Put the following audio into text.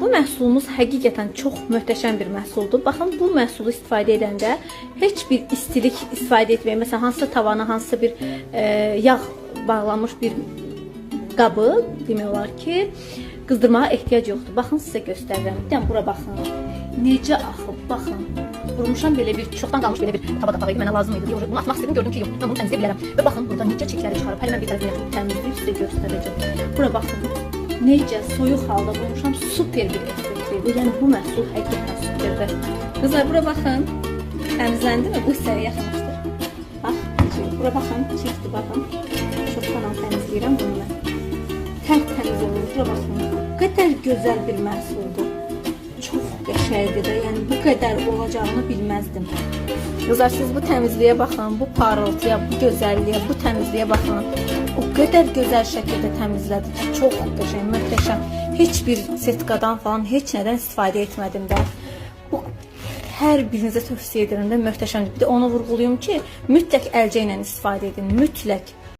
Bu məhsulumuz həqiqətən çox möhtəşəm bir məhsuldur. Baxın, bu məhsulu istifadə edəndə heç bir istilik istifadə etməyin. Məsələn, hansısa tavana, hansısa bir yağ bağlanmış bir qabı demək olar ki, qızdırmağa ehtiyac yoxdur. Baxın, sizə göstərirəm. Bir dənə bura baxın. Necə axıb, baxın. Vurmuşam belə bir, çoxdan qalmış belə bir tava qapağı idi. Mənə lazım idi. Bunu atmaq istedim, gördüm ki, yox. Mən bunu təmizləyə bilərəm. Və baxın, burada necə çirkləri çıxarıb. Hələ mən bir tərəfini təmizləyib sizə göstərəcəm. Bura baxın. Necə soyuq halda vurmuşam. Super bir effekt verir. Yəni bu məhsul həqiqətən superdir. Qızlar, bura baxın. Təmizləndi mi? Bu hissəyə yaxınlaşdır. Bax, bura baxın. Çirkdir, baxın. Çoxdan təmizləyirəm bunu mən. Təmiz olur. Bura baxın. Bu qədər gözəl bir məhsuldur. Çox qəşəngdir də. Yəni bu qədər olacağını bilməzdim. Qızlar, siz bu təmizliyə baxın, bu parıltıya, bu gözəlliyə, bu təmizliyə baxın. O qədər gözəl şəkildə təmizlədi ki, çox qəşəng, möhtəşəm. Heç bir setkadan falan, heç nədən istifadə etmədim də. Bu hər birinizə tövsiyə edirəm də, möhtəşəmdir. Bir də onu vurğulayım ki, mütləq əlcə ilə istifadə edin, mütləq.